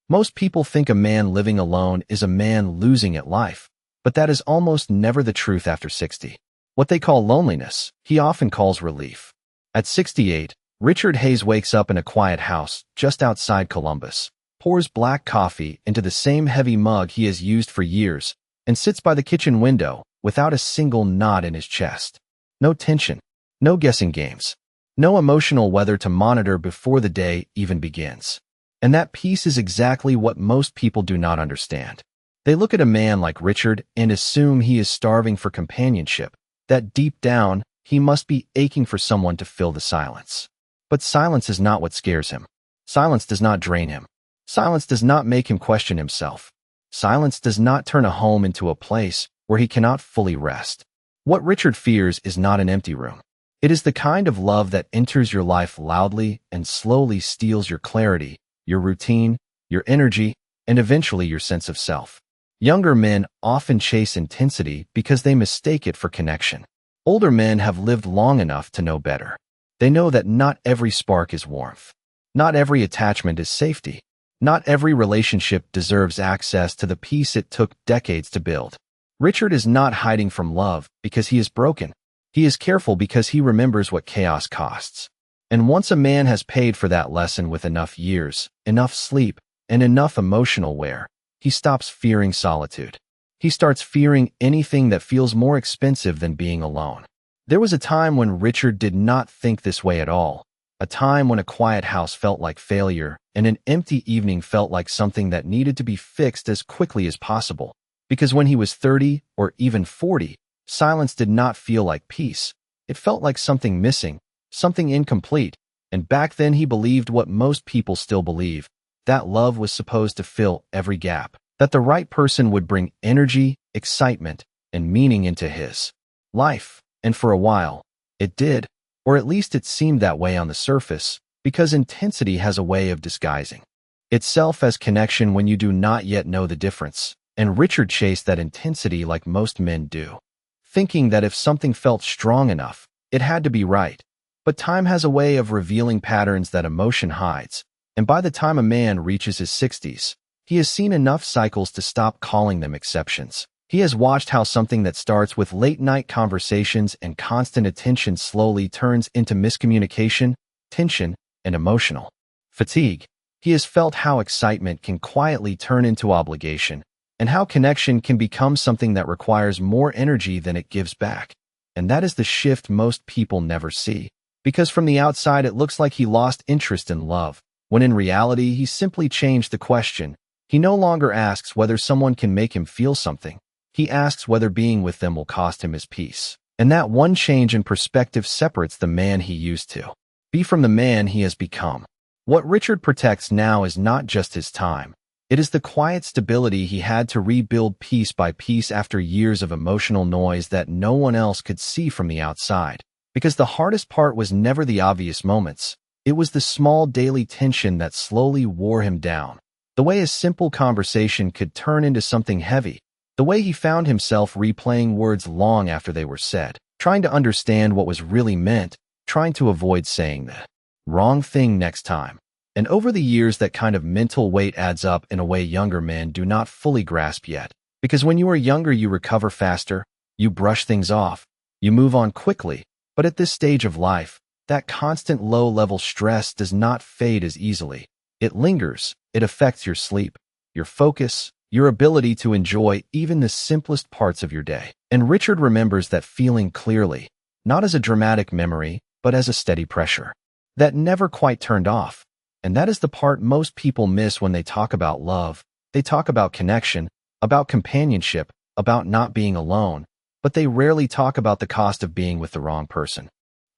Most people think a man living alone is a man losing at life, but that is almost never the truth after 60. What they call loneliness, he often calls relief. At 68, Richard Hayes wakes up in a quiet house just outside Columbus, pours black coffee into the same heavy mug he has used for years, and sits by the kitchen window without a single knot in his chest. No tension, no guessing games, no emotional weather to monitor before the day even begins. And that peace is exactly what most people do not understand. They look at a man like Richard and assume he is starving for companionship, that deep down, he must be aching for someone to fill the silence. But silence is not what scares him. Silence does not drain him. Silence does not make him question himself. Silence does not turn a home into a place where he cannot fully rest. What Richard fears is not an empty room. It is the kind of love that enters your life loudly and slowly steals your clarity, your routine, your energy, and eventually your sense of self. Younger men often chase intensity because they mistake it for connection. Older men have lived long enough to know better. They know that not every spark is warmth. Not every attachment is safety. Not every relationship deserves access to the peace it took decades to build. Richard is not hiding from love because he is broken. He is careful because he remembers what chaos costs. And once a man has paid for that lesson with enough years, enough sleep, and enough emotional wear, he stops fearing solitude. He starts fearing anything that feels more expensive than being alone. There was a time when Richard did not think this way at all. A time when a quiet house felt like failure, and an empty evening felt like something that needed to be fixed as quickly as possible. Because when he was 30 or even 40, silence did not feel like peace. It felt like something missing, something incomplete, and back then he believed what most people still believe, that love was supposed to fill every gap, that the right person would bring energy, excitement, and meaning into his life. And for a while, it did, or at least it seemed that way on the surface, because intensity has a way of disguising itself as connection when you do not yet know the difference, and Richard chased that intensity like most men do, thinking that if something felt strong enough, it had to be right. But time has a way of revealing patterns that emotion hides, and by the time a man reaches his 60s, he has seen enough cycles to stop calling them exceptions. He has watched how something that starts with late-night conversations and constant attention slowly turns into miscommunication, tension, and emotional fatigue. He has felt how excitement can quietly turn into obligation, and how connection can become something that requires more energy than it gives back. And that is the shift most people never see, because from the outside it looks like he lost interest in love, when in reality he simply changed the question. He no longer asks whether someone can make him feel something. He asks whether being with them will cost him his peace. And that one change in perspective separates the man he used to be from the man he has become. What Richard protects now is not just his time. It is the quiet stability he had to rebuild piece by piece after years of emotional noise that no one else could see from the outside. Because the hardest part was never the obvious moments. It was the small daily tension that slowly wore him down. The way a simple conversation could turn into something heavy. The way he found himself replaying words long after they were said, trying to understand what was really meant, trying to avoid saying the wrong thing next time. And over the years, that kind of mental weight adds up in a way younger men do not fully grasp yet. Because when you are younger, you recover faster, you brush things off, you move on quickly. But at this stage of life, that constant low-level stress does not fade as easily. It lingers. It affects your sleep, your focus, your ability to enjoy even the simplest parts of your day. And Richard remembers that feeling clearly, not as a dramatic memory, but as a steady pressure that never quite turned off. And that is the part most people miss when they talk about love. They talk about connection, about companionship, about not being alone, but they rarely talk about the cost of being with the wrong person.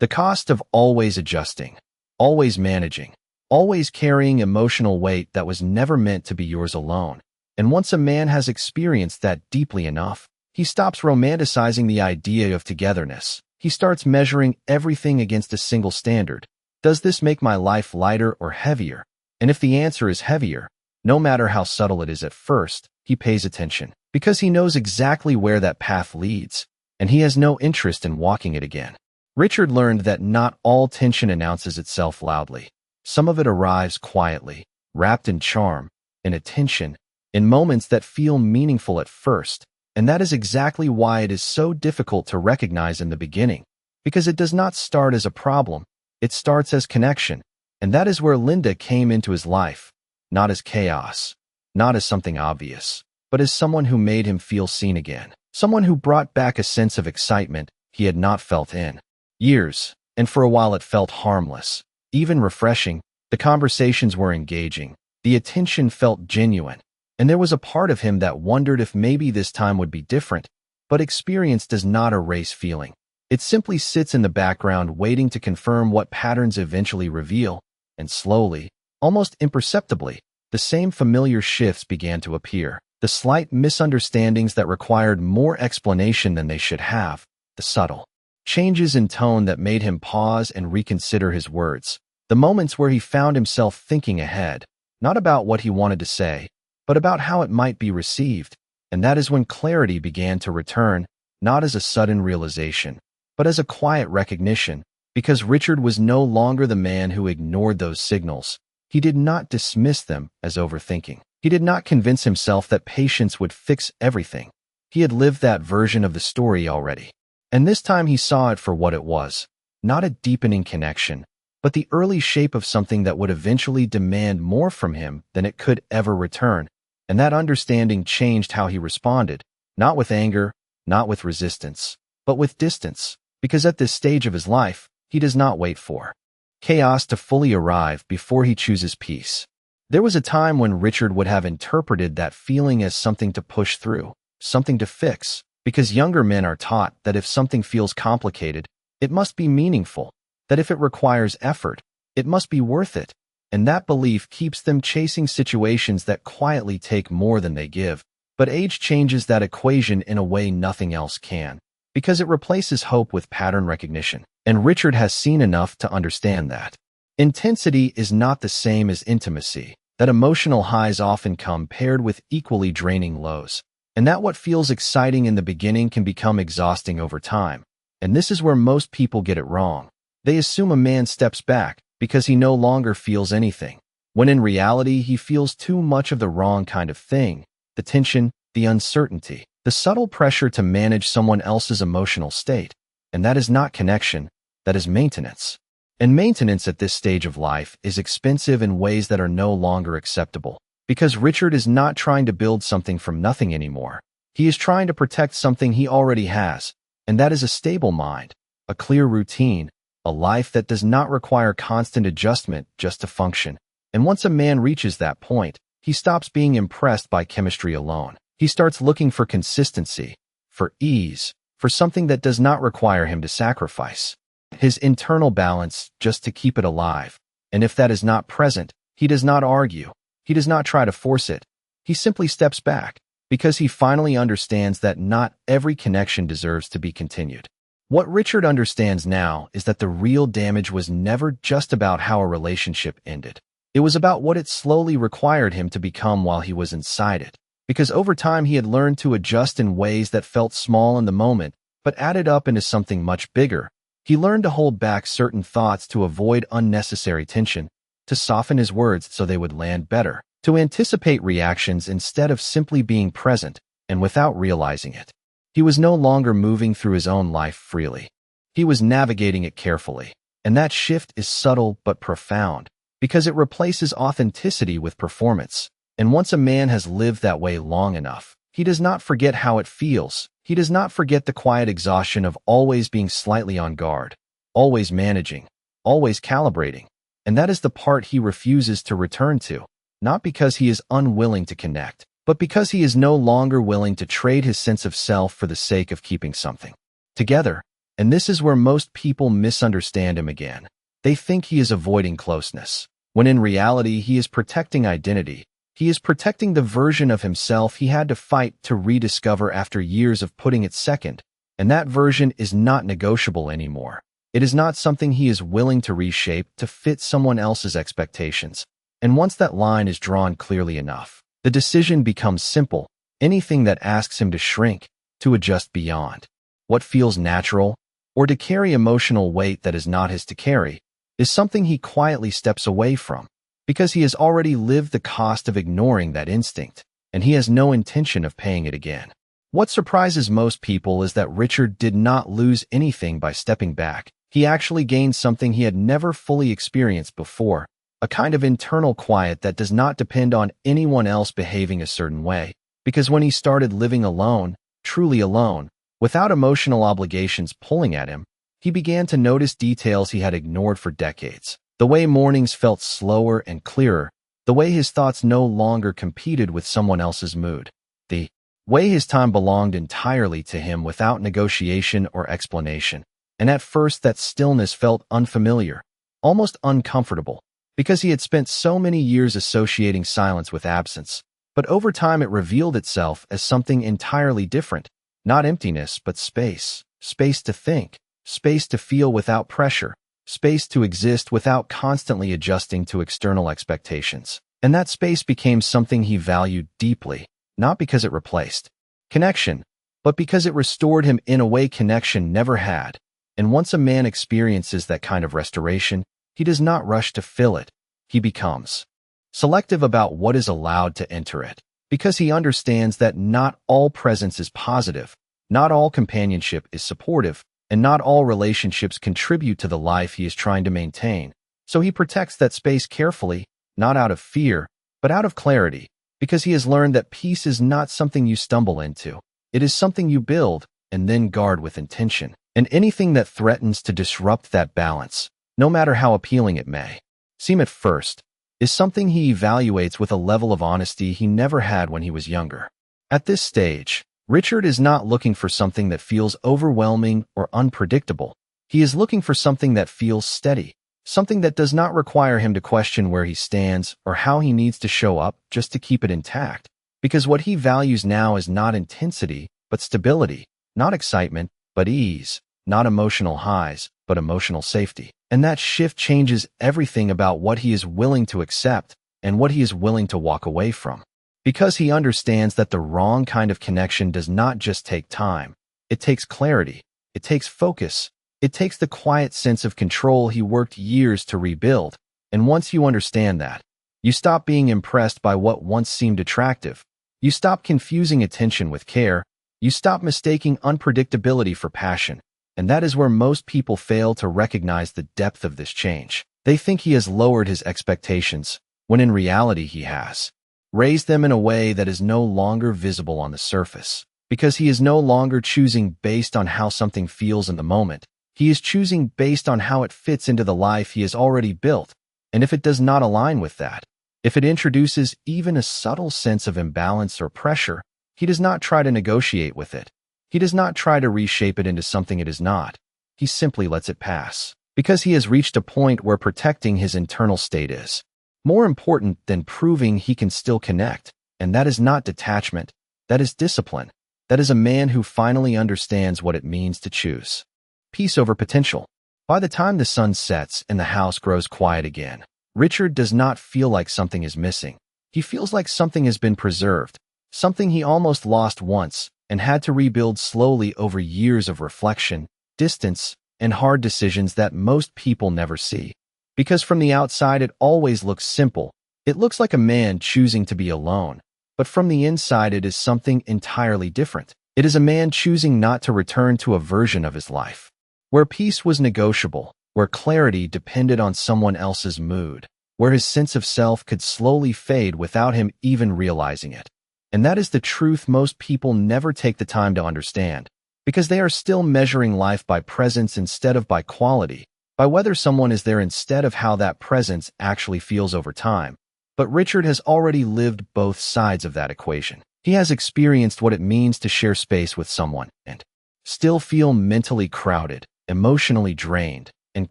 The cost of always adjusting, always managing, always carrying emotional weight that was never meant to be yours alone. And once a man has experienced that deeply enough, he stops romanticizing the idea of togetherness. He starts measuring everything against a single standard. Does this make my life lighter or heavier? And if the answer is heavier, no matter how subtle it is at first, he pays attention, because he knows exactly where that path leads, and he has no interest in walking it again. Richard learned that not all tension announces itself loudly. Some of it arrives quietly, wrapped in charm, in attention, in moments that feel meaningful at first. And that is exactly why it is so difficult to recognize in the beginning, because it does not start as a problem, it starts as connection. And that is where Linda came into his life, not as chaos, not as something obvious, but as someone who made him feel seen again, someone who brought back a sense of excitement he had not felt in years. And for a while it felt harmless, even refreshing. The conversations were engaging, the attention felt genuine, and there was a part of him that wondered if maybe this time would be different. But experience does not erase feeling. It simply sits in the background waiting to confirm what patterns eventually reveal, and slowly, almost imperceptibly, the same familiar shifts began to appear. The slight misunderstandings that required more explanation than they should have, the subtle changes in tone that made him pause and reconsider his words, the moments where he found himself thinking ahead, not about what he wanted to say, but about how it might be received. And that is when clarity began to return, not as a sudden realization, but as a quiet recognition, because Richard was no longer the man who ignored those signals. He did not dismiss them as overthinking. He did not convince himself that patience would fix everything. He had lived that version of the story already. And this time he saw it for what it was, not a deepening connection, but the early shape of something that would eventually demand more from him than it could ever return. And that understanding changed how he responded, not with anger, not with resistance, but with distance, because at this stage of his life, he does not wait for chaos to fully arrive before he chooses peace. There was a time when Richard would have interpreted that feeling as something to push through, something to fix, because younger men are taught that if something feels complicated, it must be meaningful, that if it requires effort, it must be worth it. And that belief keeps them chasing situations that quietly take more than they give. But age changes that equation in a way nothing else can, because it replaces hope with pattern recognition. And Richard has seen enough to understand that intensity is not the same as intimacy, that emotional highs often come paired with equally draining lows, and that what feels exciting in the beginning can become exhausting over time. And this is where most people get it wrong. They assume a man steps back because he no longer feels anything, when in reality he feels too much of the wrong kind of thing, the tension, the uncertainty, the subtle pressure to manage someone else's emotional state. And that is not connection, that is maintenance. And maintenance at this stage of life is expensive in ways that are no longer acceptable, because Richard is not trying to build something from nothing anymore. He is trying to protect something he already has, and that is a stable mind, a clear routine, a life that does not require constant adjustment just to function. And once a man reaches that point, he stops being impressed by chemistry alone. He starts looking for consistency, for ease, for something that does not require him to sacrifice his internal balance just to keep it alive. And if that is not present, he does not argue. He does not try to force it. He simply steps back, because he finally understands that not every connection deserves to be continued. What Richard understands now is that the real damage was never just about how a relationship ended. It was about what it slowly required him to become while he was inside it. Because over time he had learned to adjust in ways that felt small in the moment, but added up into something much bigger. He learned to hold back certain thoughts to avoid unnecessary tension, to soften his words so they would land better, to anticipate reactions instead of simply being present, and without realizing it. He was no longer moving through his own life freely. He was navigating it carefully. And that shift is subtle but profound, because it replaces authenticity with performance. And once a man has lived that way long enough, he does not forget how it feels. He does not forget the quiet exhaustion of always being slightly on guard, always managing, always calibrating. And that is the part he refuses to return to, not because he is unwilling to connect, but because he is no longer willing to trade his sense of self for the sake of keeping something together. And this is where most people misunderstand him again. They think he is avoiding closeness, when in reality he is protecting identity. He is protecting the version of himself he had to fight to rediscover after years of putting it second. And that version is not negotiable anymore. It is not something he is willing to reshape to fit someone else's expectations. And once that line is drawn clearly enough, the decision becomes simple. Anything that asks him to shrink, to adjust beyond what feels natural, or to carry emotional weight that is not his to carry, is something he quietly steps away from. because he has already lived the cost of ignoring that instinct, and he has no intention of paying it again. What surprises most people is that Richard did not lose anything by stepping back. He actually gained something he had never fully experienced before, a kind of internal quiet that does not depend on anyone else behaving a certain way. Because when he started living alone, truly alone, without emotional obligations pulling at him, he began to notice details he had ignored for decades. The way mornings felt slower and clearer, the way his thoughts no longer competed with someone else's mood, the way his time belonged entirely to him without negotiation or explanation. And at first that stillness felt unfamiliar, almost uncomfortable, because he had spent so many years associating silence with absence. But over time it revealed itself as something entirely different, not emptiness but space, space to think, space to feel without pressure, space to exist without constantly adjusting to external expectations. And that space became something he valued deeply, not because it replaced connection, but because it restored him in a way connection never had. And once a man experiences that kind of restoration, he does not rush to fill it. He becomes selective about what is allowed to enter it, because he understands that not all presence is positive, not all companionship is supportive, and not all relationships contribute to the life he is trying to maintain. So he protects that space carefully, not out of fear, but out of clarity, because he has learned that peace is not something you stumble into. It is something you build and then guard with intention. And anything that threatens to disrupt that balance, no matter how appealing it may seem at first, is something he evaluates with a level of honesty he never had when he was younger. At this stage, Richard is not looking for something that feels overwhelming or unpredictable. He is looking for something that feels steady, something that does not require him to question where he stands or how he needs to show up just to keep it intact. Because what he values now is not intensity, but stability, not excitement, but ease, not emotional highs, but emotional safety. And that shift changes everything about what he is willing to accept and what he is willing to walk away from. Because he understands that the wrong kind of connection does not just take time. It takes clarity. It takes focus. It takes the quiet sense of control he worked years to rebuild. And once you understand that, you stop being impressed by what once seemed attractive. You stop confusing attention with care. You stop mistaking unpredictability for passion. And that is where most people fail to recognize the depth of this change. They think he has lowered his expectations, when in reality he has raised them in a way that is no longer visible on the surface. Because he is no longer choosing based on how something feels in the moment. He is choosing based on how it fits into the life he has already built. And if it does not align with that, if it introduces even a subtle sense of imbalance or pressure, he does not try to negotiate with it. He does not try to reshape it into something it is not. He simply lets it pass, because he has reached a point where protecting his internal state is more important than proving he can still connect. And that is not detachment. That is discipline. That is a man who finally understands what it means to choose peace over potential. By the time the sun sets and the house grows quiet again, Richard does not feel like something is missing. He feels like something has been preserved, something he almost lost once and had to rebuild slowly over years of reflection, distance, and hard decisions that most people never see. Because from the outside it always looks simple. It looks like a man choosing to be alone. But from the inside it is something entirely different. It is a man choosing not to return to a version of his life where peace was negotiable, where clarity depended on someone else's mood, where his sense of self could slowly fade without him even realizing it. And that is the truth most people never take the time to understand, because they are still measuring life by presence instead of by quality, by whether someone is there instead of how that presence actually feels over time. But Richard has already lived both sides of that equation. He has experienced what it means to share space with someone and still feel mentally crowded, emotionally drained, and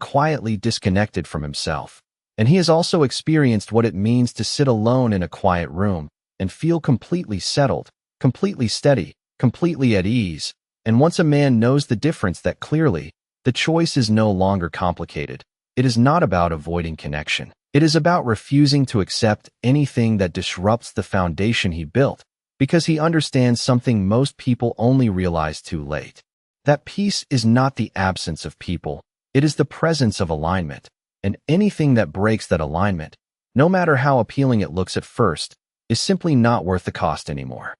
quietly disconnected from himself. And he has also experienced what it means to sit alone in a quiet room and feel completely settled, completely steady, completely at ease. And once a man knows the difference that clearly, the choice is no longer complicated. It is not about avoiding connection. It is about refusing to accept anything that disrupts the foundation he built, because he understands something most people only realize too late. That peace is not the absence of people. It is the presence of alignment. And anything that breaks that alignment, no matter how appealing it looks at first, is simply not worth the cost anymore.